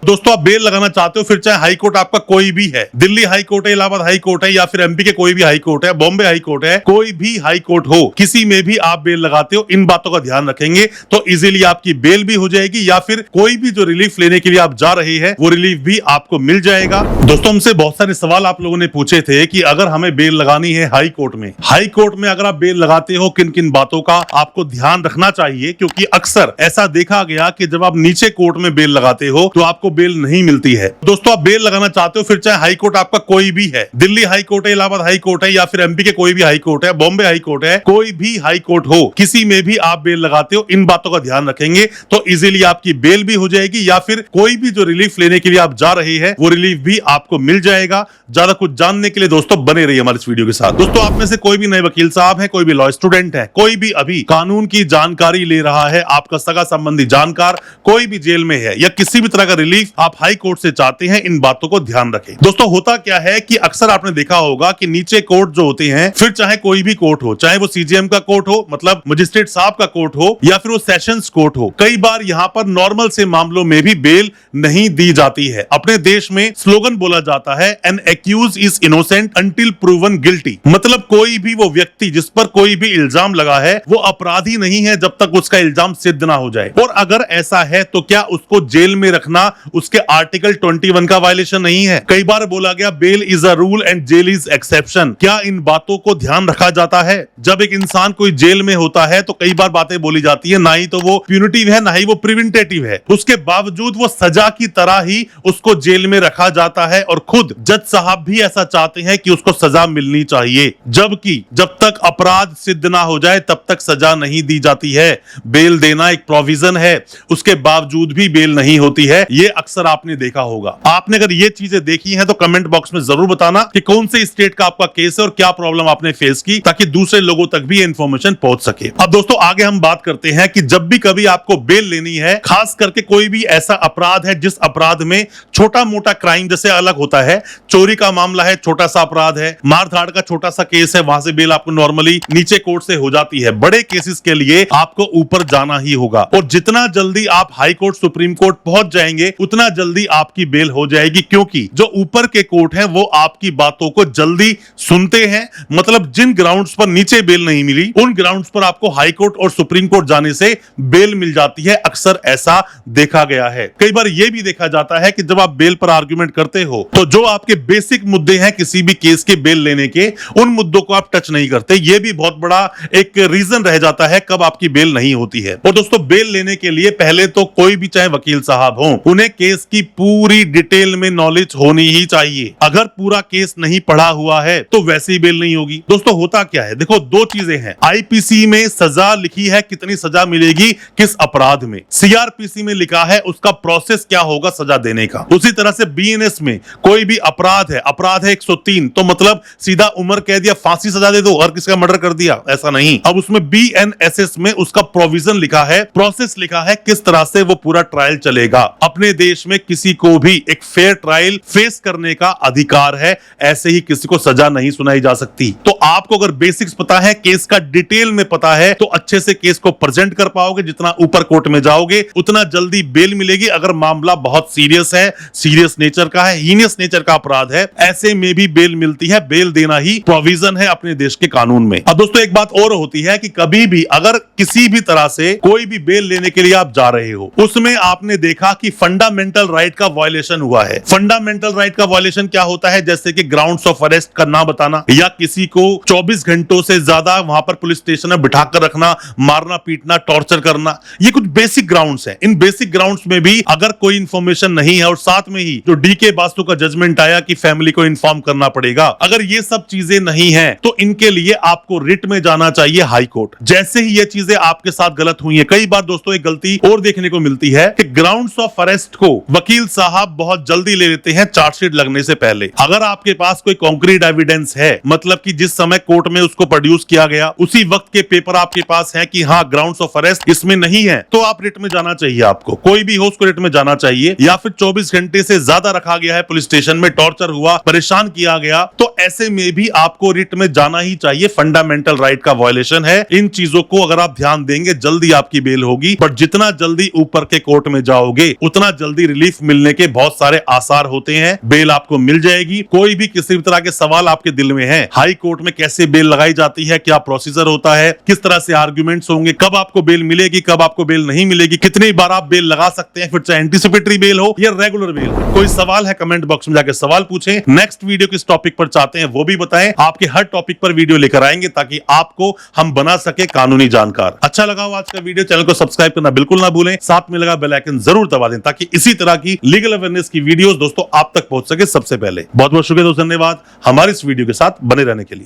दोस्तों आप बेल लगाना चाहते हो, फिर चाहे हाई कोर्ट आपका कोई भी है, दिल्ली हाई कोर्ट है, इलाहाबाद हाई कोर्ट है, या फिर एमपी के कोई भी हाई कोर्ट है, बॉम्बे हाई कोर्ट है, कोई भी हाई कोर्ट हो, किसी में भी आप बेल लगाते हो, इन बातों का ध्यान रखेंगे तो इजीली आपकी बेल भी हो जाएगी, या फिर कोई भी जो रिलीफ लेने के लिए आप जा रहे हैं वो रिलीफ भी आपको मिल जाएगा। दोस्तों हमसे बहुत सारे सवाल आप लोगों ने पूछे थे कि अगर हमें बेल लगानी है हाई कोर्ट में अगर आप बेल लगाते हो किन किन बातों का आपको ध्यान रखना चाहिए, क्योंकि अक्सर ऐसा देखा गया कि जब आप नीचे कोर्ट में बेल लगाते हो तो आपको बेल नहीं मिलती है। दोस्तों आप बेल लगाना चाहते हो, फिर चाहे हाई कोर्ट आपका कोई भी है, दिल्ली हाई कोर्ट है, इलाहाबाद हाई कोर्ट है, या फिर एमपी के कोई भी हाई कोर्ट है, बॉम्बे हाई कोर्ट है, कोई भी हाई कोर्ट हो, किसी में भी आप बेल लगाते हो, इन बातों का ध्यान रखेंगे तो इजीली आपकी बेल भी हो जाएगी, या फिर कोई भी जो रिलीफ लेने के लिए आप जा रहे हैं वो रिलीफ भी आपको मिल जाएगा। ज्यादा कुछ जानने के लिए दोस्तों बने रहिए हमारे इस वीडियो के साथ। दोस्तों आप में से कोई भी नए वकील साहब है, कोई भी लॉ स्टूडेंट है, कोई भी अभी कानून की जानकारी ले रहा है, आपका सगा संबंधी जानकार कोई भी जेल में है या किसी भी तरह का रिलीफ आप हाई कोर्ट से चाहते हैं, इन बातों को ध्यान रखें। दोस्तों होता क्या है कि अक्सर आपने देखा होगा कि नीचे कोर्ट जो होते हैं, फिर चाहे कोई भी कोर्ट हो, चाहे वो सीजेएम का कोर्ट हो, मतलब मजिस्ट्रेट साहब का कोर्ट हो, या फिर वो सेशंस कोर्ट हो, कई बार यहां पर नॉर्मल से मामलों में भी बेल नहीं दी जाती है। अपने देश में स्लोगन बोला जाता है, an accuse is innocent until proven guilty, मतलब कोई भी वो व्यक्ति जिस पर कोई भी इल्जाम लगा है वो अपराधी नहीं है जब तक उसका इल्जाम सिद्ध ना हो जाए। और अगर ऐसा है तो क्या उसको जेल में रखना उसके आर्टिकल 21 का वायलेशन नहीं है? कई बार बोला गया bail is a rule and jail is exception. क्या इन बातों को ध्यान रखा जाता है? जब एक इंसान कोई जेल में होता है तो कई बार बातें बोली जाती है, ना ही तो वो प्यूनिटिव है ना ही वो प्रिवेंटेटिव है, उसके बावजूद वो सजा की तरह ही उसको जेल में रखा जाता है और खुद जज साहब भी ऐसा चाहते हैं कि उसको सजा मिलनी चाहिए, जबकि जब तक अपराध सिद्ध ना हो जाए तब तक सजा नहीं दी जाती है। बेल देना एक प्रोविजन है, उसके बावजूद भी बेल नहीं होती है। ये अक्सर आपने देखा होगा। आपने अगर ये चीजें देखी हैं तो कमेंट बॉक्स में जरूर बताना कि कौन से स्टेट का आपका केस है और क्या प्रॉब्लम आपने फेस की, ताकि दूसरे लोगों तक भी इंफॉर्मेशन पहुंच सके। अब दोस्तों आगे हम बात करते हैं कि जब भी कभी आपको बेल लेनी है, खास करके कोई भी ऐसा अपराध है जिस अपराध में छोटा मोटा क्राइम जैसे अलग होता है, चोरी का मामला है, छोटा सा अपराध है, मारधाड़ का छोटा सा केस है, वहां से बेल आपको नॉर्मली नीचे कोर्ट से हो जाती है। बड़े केसेस के लिए आपको ऊपर जाना ही होगा, और जितना जल्दी आप हाई कोर्ट सुप्रीम कोर्ट पहुंच जाएंगे उतना जल्दी आपकी बेल हो जाएगी, क्योंकि जो ऊपर के कोर्ट हैं वो आपकी बातों को जल्दी सुनते हैं। मतलब जिन ग्राउंड्स पर नीचे बेल नहीं मिली उन ग्राउंड्स पर आपको हाई कोर्ट और सुप्रीम कोर्ट जाने से बेल मिल जाती है। अक्सर ऐसा देखा गया है। कई बार यह भी देखा जाता है कि जब आप बेल पर आर्गुमेंट करते हो तो जो आपके बेसिक मुद्दे हैं किसी भी केस के बेल लेने के, उन मुद्दों को आप टच नहीं करते। यह भी बहुत बड़ा एक रीजन रह जाता है कब आपकी बेल नहीं होती है। और दोस्तों बेल लेने के लिए पहले तो कोई भी चाहे वकील साहब हो, उन्हें केस की पूरी डिटेल में नॉलेज होनी ही चाहिए। अगर पूरा केस नहीं पढ़ा हुआ है तो वैसे ही बेल नहीं होगी। दोस्तों होता क्या है, देखो दो चीजें हैं। आईपीसी में सजा लिखी है, कितनी सजा मिलेगी किस अपराध में। सीआरपीसी में लिखा है उसका प्रोसेस क्या होगा सजा देने का। उसी तरह से बीएनएस में कोई भी अपराध है 103 तो मतलब सीधा उम्र कैद या फांसी सजा दे दो और किसका मर्डर कर दिया, ऐसा नहीं। अब उसमें बीएनएसएस में उसका प्रोविजन लिखा है, प्रोसेस लिखा है, किस तरह से वो पूरा ट्रायल चलेगा। अपने देश में किसी को भी एक फेयर ट्रायल फेस करने का अधिकार है, ऐसे ही किसी को सजा नहीं सुनाई जा सकती। तो आपको अगर बेसिक्स पता है, केस का डिटेल में पता है, तो अच्छे से केस को प्रेजेंट कर पाओगे। जितना ऊपर कोर्ट में जाओगे उतना जल्दी बेल मिलेगी। अगर मामला बहुत सीरियस है, सीरियस नेचर का है, हीनियस नेचर का अपराध है, ऐसे में भी बेल मिलती है। बेल देना ही प्रोविजन है अपने देश के कानून में। अब दोस्तों एक बात और होती है कि कभी भी अगर किसी भी तरह से कोई भी बेल लेने के लिए आप जा रहे हो, उसमें आपने देखा कि फंडामेंटल राइट का वायलेशन हुआ है। फंडामेंटल राइट का वायलेशन क्या होता है, जैसे कि ग्राउंड्स ऑफ अरेस्ट का ना बताना, या किसी को 24 घंटों से ज्यादा वहां पर पुलिस स्टेशन में बिठाकर रखना, मारना पीटना, टॉर्चर करना, ये कुछ बेसिक ग्राउंड्स हैं। इन बेसिक ग्राउंड्स में भी अगर कोई इंफॉर्मेशन नहीं है, और साथ में ही जो डीके बासु का जजमेंट आया कि फैमिली को इन्फॉर्म करना पड़ेगा, अगर ये सब चीजें नहीं है तो इनके लिए आपको रिट में जाना चाहिए हाई कोर्ट। जैसे ही ये चीजें आपके साथ गलत हुई है, कई बार दोस्तों एक गलती और देखने को मिलती है कि ग्राउंड्स ऑफ अरेस्ट को वकील साहब बहुत जल्दी ले लेते हैं चार्जशीट लगने से पहले। अगर आपके पास कोई कॉन्क्रीट एविडेंस है, मतलब कि जिस समय कोर्ट में उसको प्रोड्यूस किया गया उसी वक्त के पेपर आपके पास है कि हाँ ग्राउंड्स ऑफ अरेस्ट इसमें नहीं है, तो आप रिट में जाना चाहिए। आपको कोई भी हो उसको रिट में जाना चाहिए। या फिर 24 घंटे से ज्यादा रखा गया है पुलिस स्टेशन में, टॉर्चर हुआ, परेशान किया गया, तो ऐसे में भी आपको रिट में जाना ही चाहिए। फंडामेंटल राइट का वायलेशन है। इन चीजों को अगर आप ध्यान देंगे जल्दी आपकी बेल होगी। पर जितना जल्दी ऊपर के कोर्ट में जाओगे उतना जल्दी जल्दी रिलीफ मिलने के बहुत सारे आसार होते हैं। बेल आपको मिल जाएगी। कोई भी किसी भी तरह के सवाल आपके दिल में है, हाई कोर्ट में कैसे बेल लगाई जाती है, क्या प्रोसीजर होता है, किस तरह से आर्ग्यूमेंट्स होंगे, कब आपको बेल मिलेगी, कब आपको बेल नहीं मिलेगी, कितनी बार आप बेल लगा सकते हैं, फिर चाहे एंटीसिपेटरी बेल हो या रेगुलर बेल हो। कोई सवाल है कमेंट बॉक्स में जाकर सवाल पूछें। नेक्स्ट वीडियो किस टॉपिक पर चाहते हैं वो भी बताएं। आपके हर टॉपिक पर वीडियो लेकर आएंगे ताकि आपको हम बना सके कानूनी जानकार। अच्छा लगा हो आज का वीडियो, चैनल को सब्सक्राइब करना बिल्कुल ना भूलें। साथ में लगा बेल आइकन जरूर दबा दें ताकि इसी तरह की लीगल अवेयरनेस की वीडियोस दोस्तों आप तक पहुंच सके सबसे पहले। बहुत बहुत शुक्रिया दोस्तों, धन्यवाद हमारे इस वीडियो के साथ बने रहने के लिए।